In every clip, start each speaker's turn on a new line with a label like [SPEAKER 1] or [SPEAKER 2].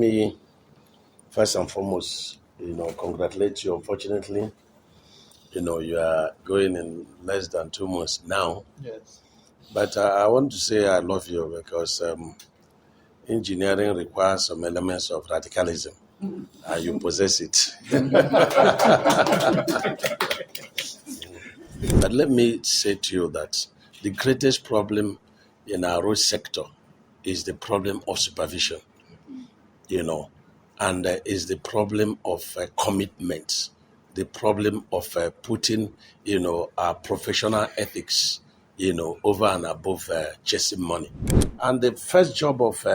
[SPEAKER 1] me, first and foremost, congratulate you. Unfortunately, you are going in less than 2 months now.
[SPEAKER 2] Yes.
[SPEAKER 1] But I want to say I love you because engineering requires some elements of radicalism, and you possess it. But let me say to you that the greatest problem in our road sector is the problem of supervision, and is the problem of commitment, the problem of putting, our professional ethics, over and above chasing money. And the first job of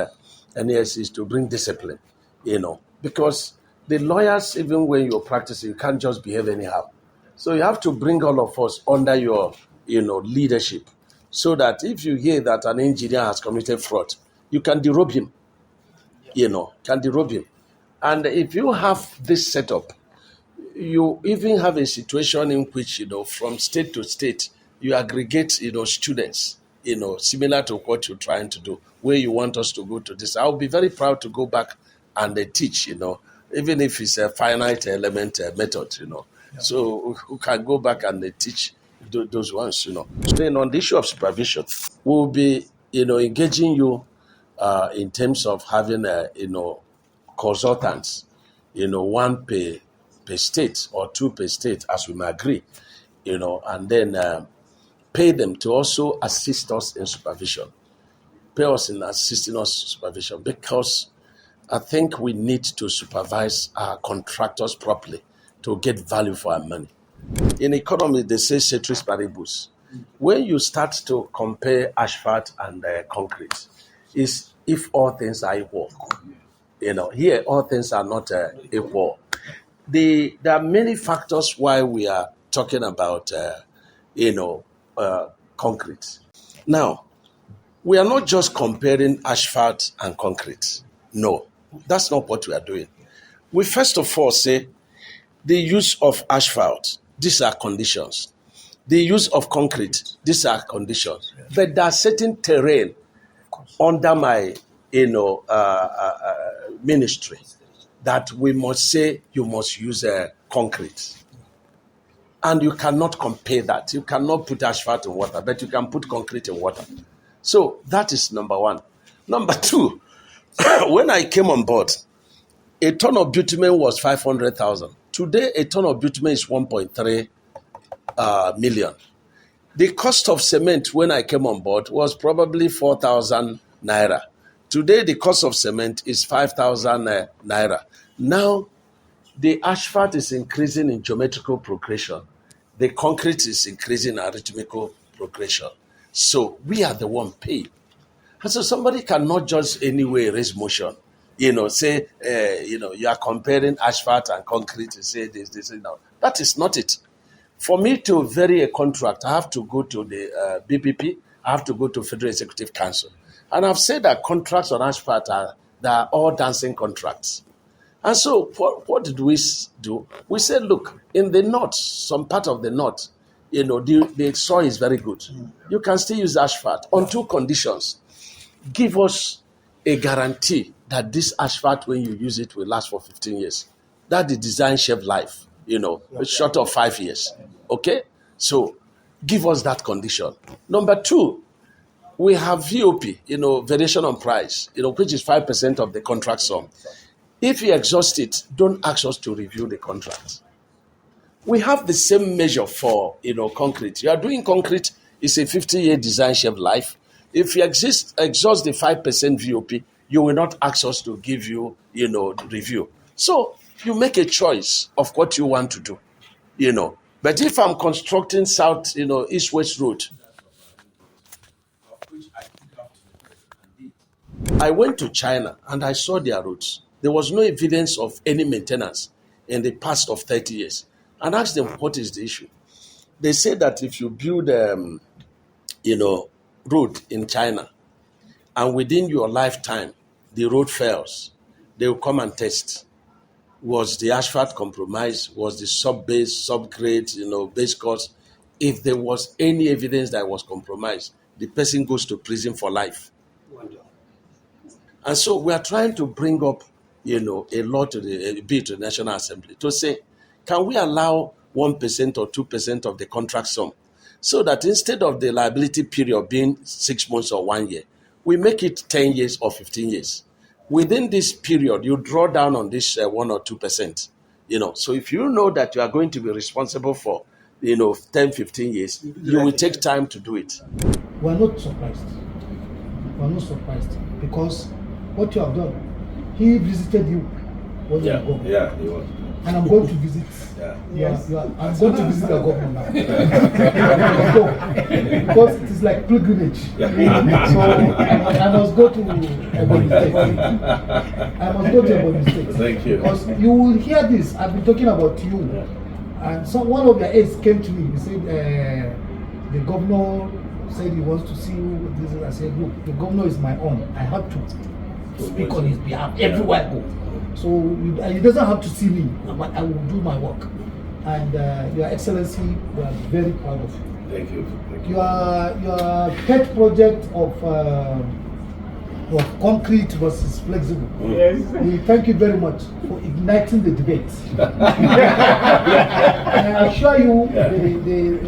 [SPEAKER 1] NES is to bring discipline, because the lawyers, even when you're practicing, you can't just behave anyhow. So you have to bring all of us under your, leadership, so that if you hear that an engineer has committed fraud, you can derobe him, And if you have this setup, you even have a situation in which, from state to state, you aggregate, students, similar to what you're trying to do, where you want us to go to this. I'll be very proud to go back and teach, even if it's a finite element method, So we can go back and teach those ones, Then on the issue of supervision, we'll be, engaging you in terms of having, consultants, one per state or two per state, as we may agree, and then pay them to also assist us in supervision. Pay us in assisting us in supervision, because I think we need to supervise our contractors properly to get value for our money. In economy, they say ceteris paribus. When you start to compare asphalt and concrete, is if all things are equal. Here all things are not equal. There are many factors why we are talking about, concrete. Now, we are not just comparing asphalt and concrete. No, that's not what we are doing. We first of all say the use of asphalt, these are conditions. The use of concrete, these are conditions. But there are certain terrain under my, ministry that we must say you must use concrete. And you cannot compare that. You cannot put asphalt in water, but you can put concrete in water. So that is number one. Number two, when I came on board, a ton of bitumen was 500,000. Today, a ton of bitumen is 1.3 million. The cost of cement when I came on board was probably 4,000 naira. Today, the cost of cement is 5,000 naira. Now, the asphalt is increasing in geometrical progression. The concrete is increasing in arithmetical progression. So we are the one paying. And so somebody cannot just anyway raise motion. Say, you are comparing asphalt and concrete and say this. No. That is not it. For me to vary a contract, I have to go to the BPP. I have to go to Federal Executive Council. And I've said that contracts on asphalt they are all dancing contracts. And so what did we do? We said, look, in the north, some part of the north, the soil is very good. You can still use asphalt on two conditions. Give us a guarantee that this asphalt, when you use it, will last for 15 years. That the design shape life, short of 5 years. Okay? So give us that condition. Number two, we have VOP, variation on price, which is 5% of the contract sum. If you exhaust it, don't ask us to review the contract. We have the same measure for, concrete. You are doing concrete, it's a 50-year design shape life. If you exhaust the 5% VOP, you will not ask us to give you, review. So you make a choice of what you want to do, But if I'm constructing south, east-west road, I went to China and I saw their roads. There was no evidence of any maintenance in the past of 30 years. And asked them, what is the issue? They said that if you build, road in China, and within your lifetime, the road fails, they will come and test. Was the asphalt compromised? Was the sub-base, sub-grade, base course? If there was any evidence that it was compromised, the person goes to prison for life. And so we are trying to bring up a law to the bill to the National Assembly to say, can we allow 1% or 2% of the contract sum, so that instead of the liability period being 6 months or 1 year, we make it 10 years or 15 years. Within this period, you draw down on this 1 or 2%. So if you know that you are going to be responsible for 10, 15 years, you will take time to do it.
[SPEAKER 2] We are not surprised. Because what you have done, he visited you when you were governor.
[SPEAKER 3] Yeah, he was.
[SPEAKER 2] And I'm going to visit. I'm going to visit the government now. Because it is like pilgrimage. So I must go to Ebonyi State.
[SPEAKER 3] Thank you.
[SPEAKER 2] Because you will hear this. I've been talking about you. And one of your aides came to me. He said, the governor said he wants to see you. I said, look, the governor is my own. I have to speak on his behalf everywhere I go. So he doesn't have to see me, but I will do my work. And Your Excellency, we are very proud of you.
[SPEAKER 3] Thank you.
[SPEAKER 2] Your pet project of concrete versus flexible.
[SPEAKER 4] Yes.
[SPEAKER 2] We thank you very much for igniting the debate. And I assure you,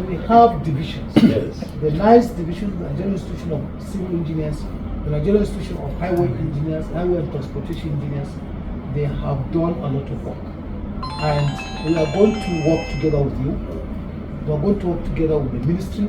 [SPEAKER 2] we have divisions.
[SPEAKER 3] Yes.
[SPEAKER 2] The NICE division, the Nigerian Institution of Civil Engineers, the Nigerian Institution of Highway Engineers, Highway and Transportation Engineers, they have done a lot of work. And we are going to work together with you. We are going to work together with the ministry.